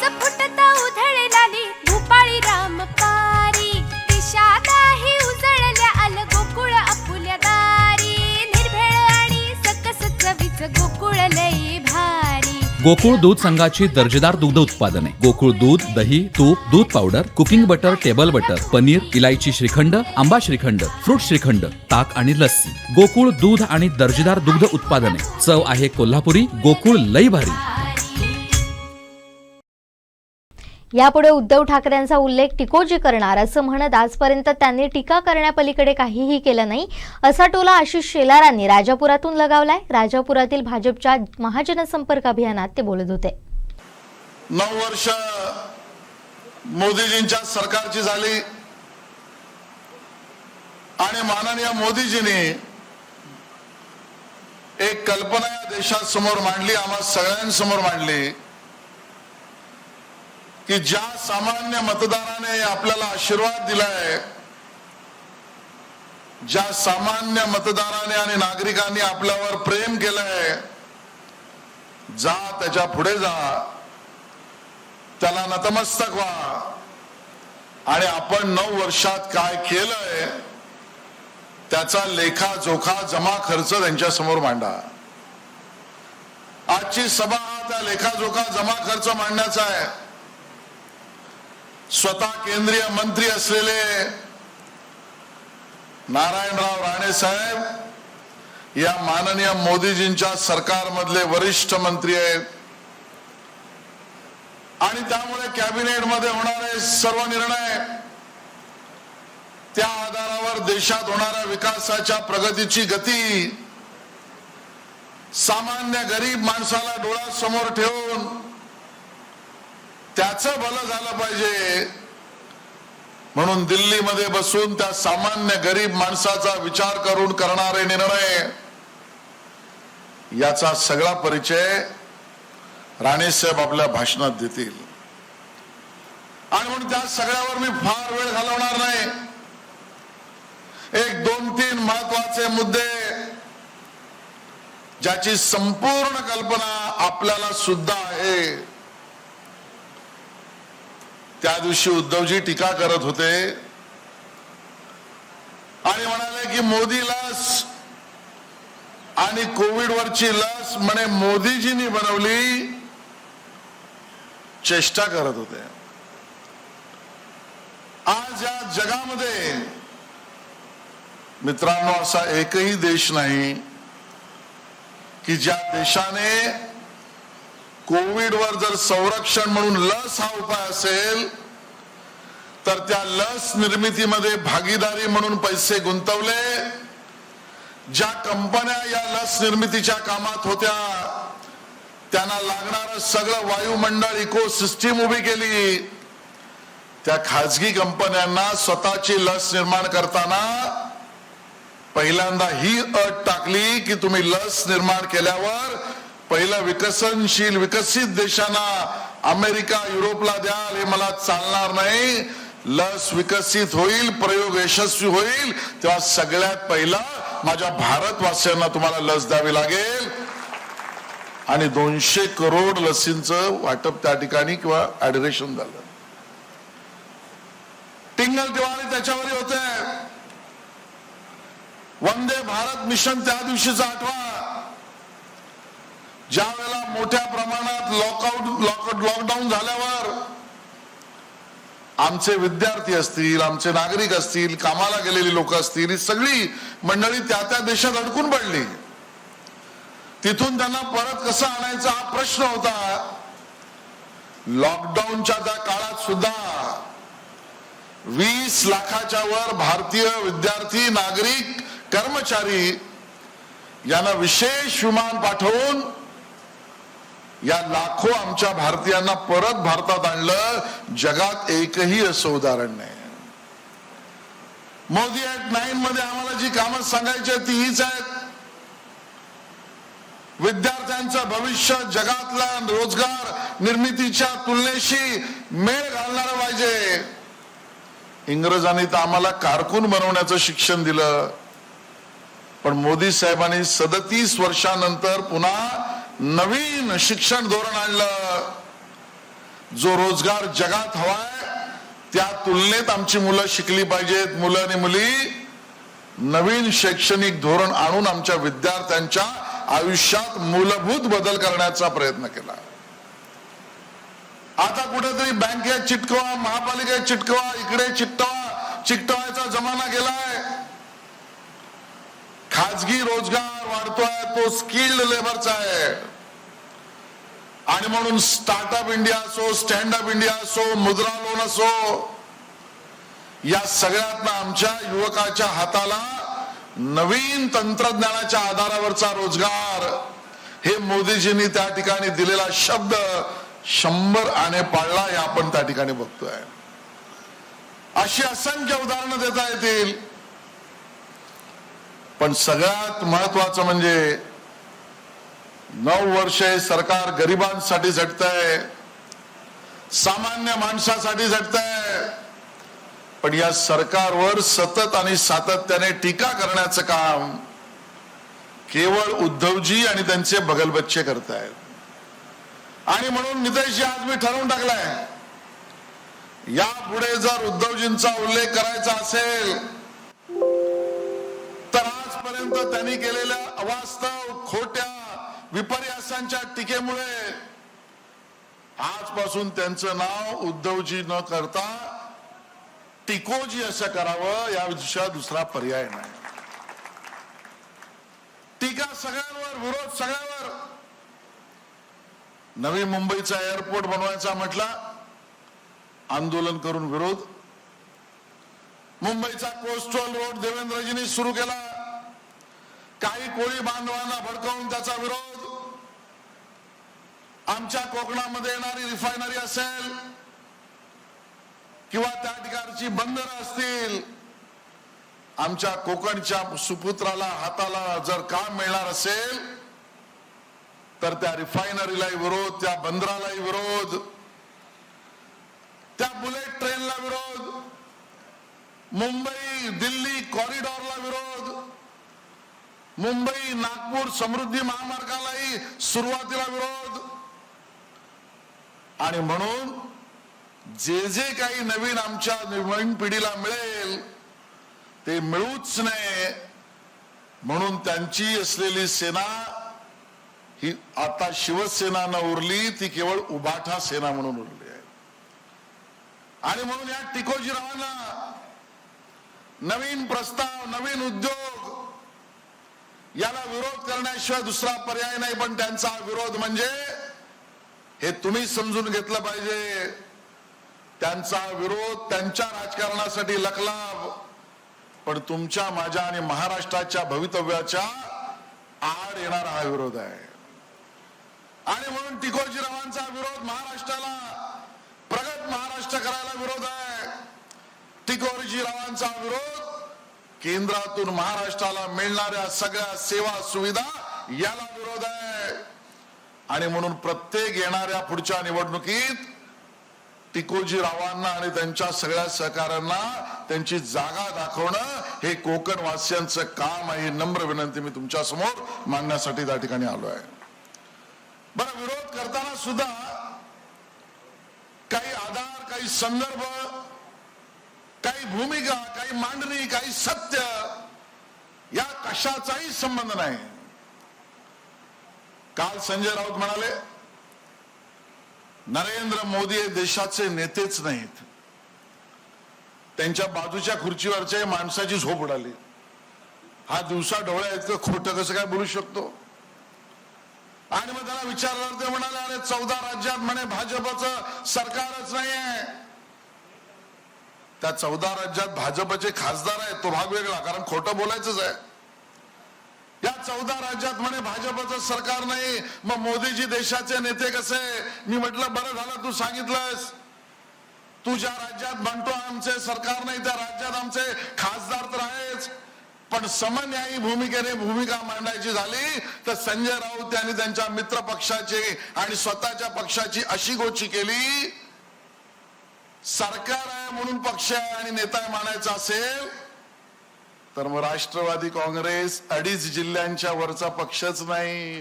केस फुटता उधळलाली भूपाळी रामपारी दिशादाही उजळल्या आल गोकुळ आपुल्या दारी निर्भेळ आणि सकस चवीच गोकुळ लई भारी। गोकुळ दूध संघाची दर्जेदार दुग्ध उत्पादने गोकुळ दूध, दही, तूप, दूध powder, cooking butter, table butter, paneer, इलायची श्रीखंड, आंबा श्रीखंड, फ्रूट श्रीखंड, ताक आणि लस्सी। गोकुळ दूध आणि दर्जेदार दुग्ध उत्पादने, चव आहे कोल्हापुरी, गोकुळ लई भारी। यापुढे उद्धव ठाकरेंचा उल्लेख टिकोजी करणार असं म्हणत आजपर्यंत त्यांनी टीका करण्यापलीकडे काहीही केलं नाही असा टोला आशिष शेलारांनी राजापुरातून लगावलाय। राजापुरातील भाजपच्या महाजनसंपर्क अभियानात ते बोलत होते। 9 वर्ष मोदीजींच्या सरकारची झाली आणि माननीय मोदीजींनी एक कल्पना या देशासमोर मांडली, आम्हा सगळ्यांसमोर मांडली की ज्या सामान्य मतदाराने आपल्याला आशीर्वाद दिलाय, ज्या सामान्य मतदाराने आणि नागरिकांनी आपल्यावर प्रेम केलंय, जा त्याच्या पुढे जा, त्याला नतमस्तक व्हा आणि आपण 9 वर्षात काय केलंय त्याचा लेखाजोखा जमा खर्च त्यांच्या समोर मांडा। आजची सभा हा त्या लेखाजोखा जमा खर्च मांडण्याचा आहे। स्वतः केंद्रीय मंत्री असलेले नारायणराव राणे साहेब या माननीय मोदीजींच्या सरकारमधले वरिष्ठ मंत्री आहेत आणि त्यामुळे कॅबिनेटमध्ये होणारे सर्व निर्णय त्या आधारावर देशात होणाऱ्या विकासाच्या प्रगतीची गती सामान्य गरीब माणसाला डोळ्यासमोर ठेवून त्याचं भलं झालं पाहिजे म्हणून दिल्लीमध्ये बसून त्या सामान्य गरीब माणसाचा विचार करून करणारे निर्णय याचा सगळा परिचय राणेसाहेब आपल्या भाषणात देतील। आणि म्हणून त्या सगळ्यावर मी फार वेळ घालवणार नाही। एक 2-3 महत्वाचे मुद्दे ज्याची संपूर्ण कल्पना आपल्याला सुद्धा आहे। त्या दिवशी उद्धवजी टीका करत होते आणि म्हणाले की मोदी लस आणि कोविड वरची लस म्हणे मोदीजींनी बनवली, चेष्टा करत होते। आज या जगामध्ये मित्रांनो असा एकही देश नाही की ज्या देशाने कोविड वर जर संरक्षण म्हणून लस हा उपाय असेल तर त्या लस निर्मितीमध्ये भागीदारी म्हणून पैसे गुंतवले। ज्या कंपन्या या लस निर्मितीच्या कामात होत्या त्यांना लागणारं सगळं वायुमंडळ इकोसिस्टीम उभी केली। त्या खाजगी कंपन्यांना स्वतःची लस निर्माण करताना पहिल्यांदा ही अट टाकली की तुम्ही लस निर्माण केल्यावर पहिलं विकसनशील विकसित देशांना अमेरिका युरोपला द्याल, हे मला चालणार नाही। लस विकसित होईल, प्रयोग यशस्वी होईल तेव्हा सगळ्यात पहिला माझ्या भारतवासियांना तुम्हाला लस द्यावी लागेल। आणि 200 करोड लसींचं वाटप त्या ठिकाणी किंवा ऍडिरेशन झालं। टिंगल दिवाळी त्याच्यावरही होते। वंदे भारत मिशन त्या दिवशीचा आठवा, ज्या वेळेला मोठ्या प्रमाणात लॉकडाऊन झाल्यावर आमचे विद्यार्थी असतील, आमचे नागरिक असतील, कामाला गेलेली लोक असतील, ही सगळी मंडळी त्या त्या देशात अडकून पडली। तिथून त्यांना परत कसं आणायचा हा प्रश्न होता। लॉकडाऊनच्या त्या काळात सुद्धा 20 लाखाच्या वर भारतीय विद्यार्थी, नागरिक, कर्मचारी यांना विशेष विमान पाठवून या लाखो आमच्या भारतीयांना परत भारतात आणलं। जगात एकही असं उदाहरण नाही। मोदी ऍक्ट 9 मध्ये आम्हाला जी कामं सांगायची ती हीच आहेत। विद्यार्थ्यांचं भविष्य जगातल्या रोजगार निर्मितीच्या तुलनेशी मेळ घालणारं पाहिजे। इंग्रजांनी तर आम्हाला कारकून बनवण्याचं शिक्षण दिलं, पण मोदी साहेबांनी 37 वर्षानंतर पुन्हा नवीन शिक्षण धोरण आणलं। जो रोजगार जगात हवाय त्या तुलनेत आमची मुलं शिकली पाहिजेत. मुलं आणि मुली नवीन शैक्षणिक धोरण आणून आमच्या विद्यार्थ्यांच्या आयुष्यात मूलभूत बदल करण्याचा प्रयत्न केला. आता कुठेतरी बँकेत चिटकवा, महापालिकेत चिटकवा, इकडे चिकटवायचा जमाना गेलाय. खाजगी रोजगार वाढतोय तो स्किल्ड लेबरचा आहे. आणि म्हणून स्टार्टअप इंडिया असो, स्टँड अप इंडिया असो, मुद्रा लोन असो, या सगळ्यातनं आमच्या युवकाच्या हाताला नवीन तंत्रज्ञानाच्या आधारावरचा रोजगार, हे मोदीजींनी त्या ठिकाणी दिलेला शब्द 100 आणे पाळला हे आपण त्या ठिकाणी बघतोय. अशी असंख्य उदाहरणं देता येतील. पण सगळ्यात महत्वाचं म्हणजे 9 वर्षे सरकार गरिबांसाठी झटतंय, सामान्य माणसासाठी झटतंय. पण या सरकारवर सतत आणि सातत्याने टीका करण्याचं काम केवळ उद्धवजी आणि त्यांचे बगलबच्चे करतायत. आणि म्हणून नितेशजी आज मी ठरवून टाकलंय, यापुढे जर उद्धवजींचा उल्लेख करायचा असेल तर आजपर्यंत त्यांनी केलेल्या अवास्तव, खोट्या, विपर्यासांच्या टीकेमुळे आजपासून त्यांचं नाव उद्धवजी न करता टिकोजी असं करावं, याविषयी दुसरा पर्याय नाही. टीका सगळ्यांवर, विरोध सगळ्यावर. नवी मुंबईचा एअरपोर्ट बनवायचा म्हटला, आंदोलन करून विरोध. मुंबईचा कोस्टल रोड देवेंद्रजींनी सुरू केला, काही कोळी बांधवांना भडकवून त्याचा विरोध. आमच्या कोकणामध्ये येणारी रिफायनरी असेल किंवा त्या ठिकाणची बंदरं असतील, आमच्या कोकणच्या सुपुत्राला हाताला जर काम मिळणार असेल तर त्या रिफायनरीलाही विरोध, त्या बंदरालाही विरोध, त्या बुलेट ट्रेनला विरोध, मुंबई दिल्ली कॉरिडॉरला विरोध, मुंबई नागपूर समृद्धी महामार्गालाही सुरुवातीला विरोध. आणि म्हणून जे जे काही नवीन आमच्या नवीन पिढीला मिळेल ते मिळूच नये म्हणून त्यांची असलेली सेना ही आता शिवसेना न उरली, ती केवळ उभाठा सेना म्हणून उरली आहे. आणि म्हणून या टिकोजीरावांना नवीन प्रस्ताव, नवीन उद्योग याला विरोध करण्याशिवाय दुसरा पर्याय नाही. पण त्यांचा विरोध म्हणजे, हे तुम्ही समजून घेतलं पाहिजे, त्यांचा विरोध त्यांच्या राजकारणासाठी लखलाभ, पण तुमच्या, माझ्या आणि महाराष्ट्राच्या भवितव्याच्या आड येणारा हा विरोध आहे. आणि म्हणून टिकोजीरावांचा विरोध महाराष्ट्राला प्रगत महाराष्ट्र करायला विरोध आहे. टिकोजीरावांचा विरोध केंद्रातून महाराष्ट्राला मिळणाऱ्या सगळ्या सेवा सुविधा याला विरोध आहे. आणि म्हणून प्रत्येक येणाऱ्या पुढच्या निवडणुकीत टिकोजीरावांना आणि त्यांच्या सगळ्या सहकाऱ्यांना त्यांची जागा दाखवणं हे कोकणवासियांचं काम आहे. नम्र विनंती मी तुमच्या समोर मांडण्यासाठी त्या ठिकाणी आलो आहे. बरं, विरोध करताना सुद्धा काही आधार, काही संदर्भ, काही भूमिका, काही मांडणी, काही सत्य या कशाचाही संबंध नाही. काल संजय राऊत म्हणाले नरेंद्र मोदी हे देशाचे नेतेच नाहीत, त्यांच्या बाजूच्या खुर्चीवरच्या माणसाची झोप उडाली. हा दिवसा डोळ्या इतकं खोटं कसं काय बोलू शकतो? आणि मग त्याला विचारलं, ते म्हणाले अरे 14 राज्यात म्हणे भाजपचं सरकारच नाहीये. त्या 14 राज्यात भाजपचे खासदार आहेत, तो भाग वेगळा, कारण खोटं बोलायचंच आहे. या 14 राज्यात म्हणे भाजपचं सरकार नाही, मग मोदीजी देशाचे नेते कसे? मी म्हटलं बरं झालं तू सांगितलंस. तू ज्या राज्यात म्हणतो आमचे सरकार नाही, त्या राज्यात आमचे खासदार तर आहेच, पण समन्यायी भूमिकेने भूमिका मांडायची झाली तर संजय राऊत यांनी त्यांच्या मित्र पक्षाची आणि स्वतःच्या पक्षाची अशी गोची केली, सरकार आहे म्हणून पक्ष आहे आणि नेता मानायचा असेल तर मग राष्ट्रवादी काँग्रेस 2.5 जिल्ह्यांच्या वरचा पक्षच नाही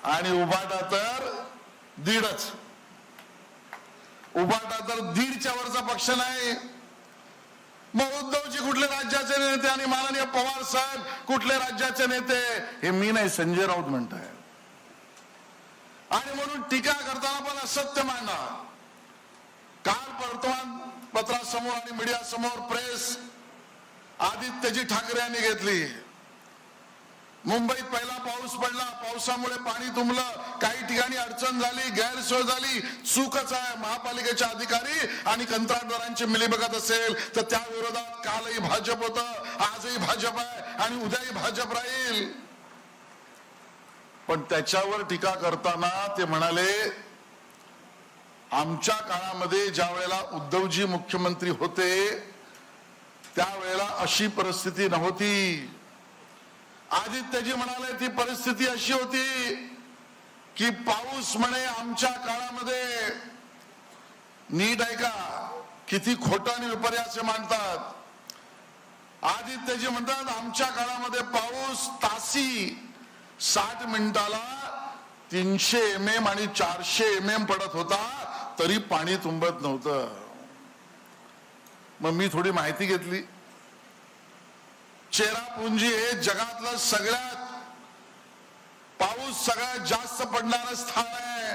आणि उभाटा तर 1.5. उभाटा तर 1.5च्या वरचा पक्ष नाही. मग उद्धवजी कुठले राज्याचे नेते आणि माननीय पवार साहेब कुठले राज्याचे नेते, हे मी नाही संजय राऊत म्हणताय. आणि म्हणून टीका करताना पण असत्य मांडा. काल वर्तमानपत्रासमोर आणि मीडिया समोर प्रेस आदित्यजी ठाकरे यांनी घेतली. मुंबईत पहिला पाऊस पडला, पावसामुळे पाणी तुंबलं, काही ठिकाणी अडचण झाली, गैरसोय झाली, चूकच आहे महापालिकेच्या अधिकारी आणि कंत्राटदारांची मिलीभगत असेल तर त्या विरोधात कालही भाजप होतं, आजही भाजप आहे आणि उद्याही भाजप राहील. पण त्याच्यावर टीका करताना ते म्हणाले, आमच्या काळामध्ये ज्या वेळेला उद्धवजी मुख्यमंत्री होते त्यावेळेला अशी परिस्थिती नव्हती. आदित्यजी म्हणाले ती परिस्थिती अशी होती की पाऊस म्हणे आमच्या काळामध्ये, नीट ऐका किती खोटं आणि विपर्यास मांडतात. आदित्यजी म्हणतात आमच्या काळामध्ये पाऊस तासी 60 मिनिटाला 300 mm आणि 400 mm पडत होता, तरी पाणी तुंबत नव्हतं. मग मी थोडी माहिती घेतली. चेरापुंजी हे जगातलं सगळ्यात पाऊस सगळ्यात जास्त पडणारं स्थान आहे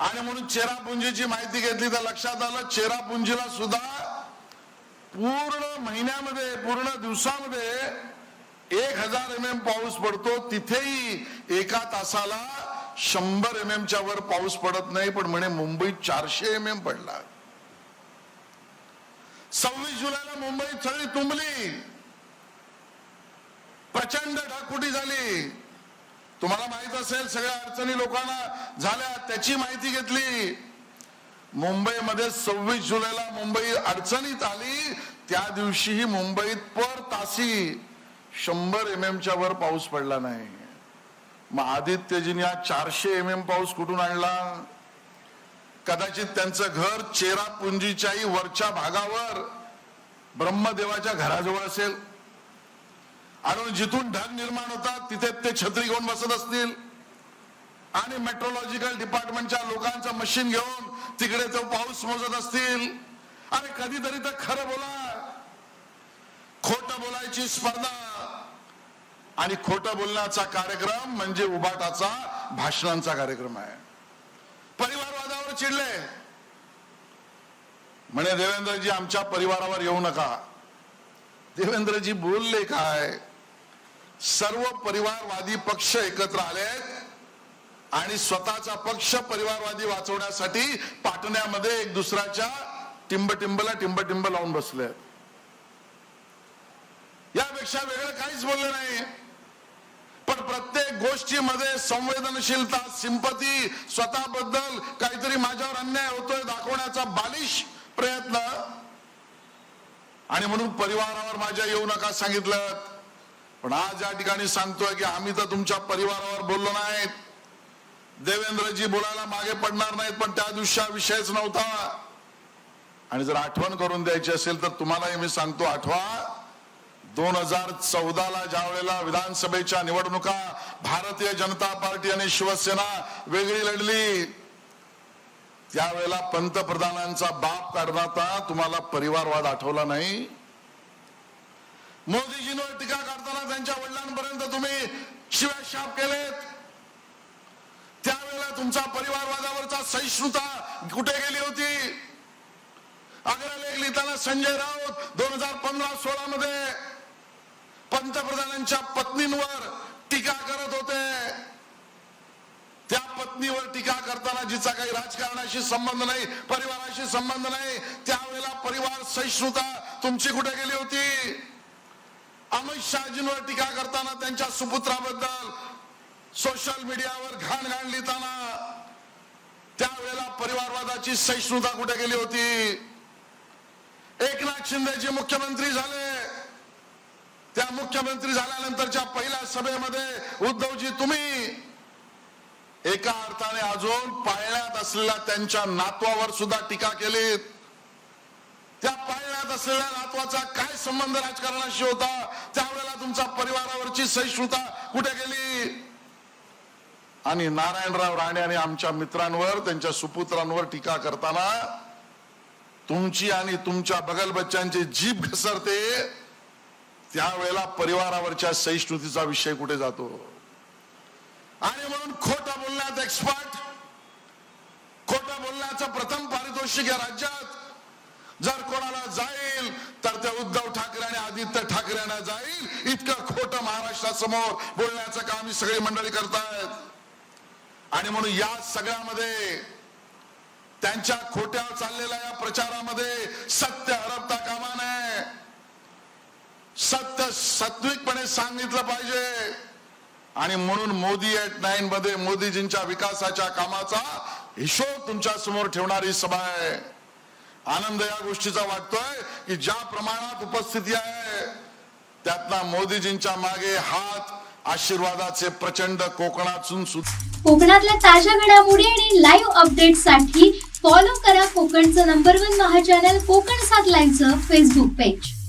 आणि म्हणून चेरापुंजीची माहिती घेतली तर लक्षात आलं चेरापुंजीला सुद्धा पूर्ण महिन्यामध्ये, पूर्ण दिवसामध्ये 1000 mm पाऊस पडतो. तिथेही एका तासाला 100 mm वर पाऊस पडत नाही. पण म्हणे मुंबईत 400 mm पडला. 26 जुलैला मुंबईत सगळी तुंबली, प्रचंड ढगफुटी झाली. तुम्हाला माहित असेल सगळ्या अडचणी लोकांना झाल्या, त्याची माहिती घेतली. मुंबईमध्ये 26 जुलैला मुंबई अडचणीत आली, त्या दिवशीही मुंबईत पर तासी 100 mm वर पाऊस पडला नाही. मग आदित्यजींनी हा 400 mm पाऊस कुठून आणला? कदाचित त्यांचं घर चेरापुंजीच्याही वरच्या भागावर ब्रह्मदेवाच्या घराजवळ असेल आणि जिथून ढग निर्माण होतात तिथे ते छत्री घेऊन बसत असतील आणि मेट्रोलॉजिकल डिपार्टमेंटच्या लोकांचं मशीन घेऊन तिकडे तो पाऊस मोजत असतील. आणि कधीतरी तर खरं बोला, खोटं बोलायची स्पर्धा आणि खोटं बोलण्याचा कार्यक्रम म्हणजे उभाटाचा भाषणांचा कार्यक्रम आहे. परिवारवादावर चिडले, म्हणे देवेंद्रजी आमच्या परिवारावर येऊ नका. देवेंद्रजी बोलले काय? सर्व परिवारवादी पक्ष एकत्र आलेत आणि स्वतःचा पक्ष परिवारवादी वाचवण्यासाठी पाटण्यामध्ये एक दुसऱ्याच्या टिंब लावून बसले. यापेक्षा वेगळं काहीच बोलले नाही. पण प्रत्येक गोष्टीमध्ये संवेदनशीलता, सिंपती, स्वतःबद्दल काहीतरी माझ्यावर अन्याय होतोय दाखवण्याचा बालिश प्रयत्न. आणि म्हणून परिवारावर माझ्या येऊ नका सांगितलं. पण आज या ठिकाणी सांगतोय की आम्ही तर तुमच्या परिवारावर बोललो नाहीत. देवेंद्रजी बोलायला मागे पडणार नाहीत, पण त्या दिवशी हा विषयच नव्हता. आणि जर आठवण करून द्यायची असेल तर तुम्हालाही मी सांगतो, आठवा 2014ला ज्या वेळेला विधानसभेच्या निवडणुका भारतीय जनता पार्टी आणि शिवसेना वेगळी लढली, त्यावेळेला पंतप्रधानांचा बाप काढण्याचा तुम्हाला परिवारवाद आठवला नाही. मोदीजींवर टीका करताना त्यांच्या वडिलांपर्यंत तुम्ही शिव्या शाप केलेत. त्यावेळेला तुमचा परिवारवादावरचा सहिष्णुता कुठे गेली होती? अग्रलेख लिहिताना संजय राऊत 2015-16 मध्ये पंतप्रधानांच्या पत्नींवर टीका करत होते. त्या पत्नीवर टीका करताना जिचा काही राजकारणाशी संबंध नाही, परिवाराशी संबंध नाही, त्यावेळेला परिवार सहिष्णुता तुमची कुठे गेली होती? अमित शहाजींवर टीका करताना त्यांच्या सुपुत्राबद्दल सोशल मीडियावर घाण लिहिताना त्यावेळेला परिवारवादाची सहिष्णुता कुठे गेली होती? एकनाथ शिंदेजी मुख्यमंत्री झाले, त्या मुख्यमंत्री झाल्यानंतरच्या पहिल्या सभेमध्ये उद्धवजी तुम्ही एका अर्थाने अजून पाळण्यात असलेल्या त्यांच्या नातवावर सुद्धा टीका केली. त्या पाळण्यात असलेल्या नातवाचा काय संबंध राजकारणाशी होता? त्यावेळेला तुमचा परिवारावरची सहिष्णुता कुठे गेली? आणि नारायणराव राणे आणि आमच्या मित्रांवर, त्यांच्या सुपुत्रांवर टीका करताना तुमची आणि तुमच्या बगल बच्चांची जीभ घसरते, त्यावेळेला परिवारावरच्या सहिष्णुतेचा विषय कुठे जातो? आणि म्हणून खोटं बोलण्यात एक्सपर्ट, खोटं बोलण्याचं प्रथम पारितोषिक या राज्यात जर कोणाला जाईल तर त्या उद्धव ठाकरे आणि आदित्य ठाकरेंना जाईल. इतकं खोटं महाराष्ट्रासमोर बोलण्याचं काम ही सगळी मंडळी करतायत. आणि म्हणून या सगळ्यामध्ये, त्यांच्या खोट्या चाललेल्या या प्रचारामध्ये सत्य हरपता कामा नये. सत्य सात्विकपणे सांगितलं पाहिजे. आणि म्हणून मोदी @9 मध्ये मोदीजींच्या विकासाच्या कामाचा हिशोब तुमच्या समोर ठेवणारी सभा आहे. आनंद या गोष्टीचा वाटतोय की ज्या प्रमाणात उपस्थिती आहे त्यातला मोदीजींच्या मागे हात आशीर्वादाचे प्रचंड कोकणातून कोकणातल्या ताज्या घडामोडी आणि लाईव्ह अपडेट्ससाठी फॉलो करा कोकणचं नंबर 1 महा चॅनल कोकण 7 लाईव्हचं फेसबुक पेज.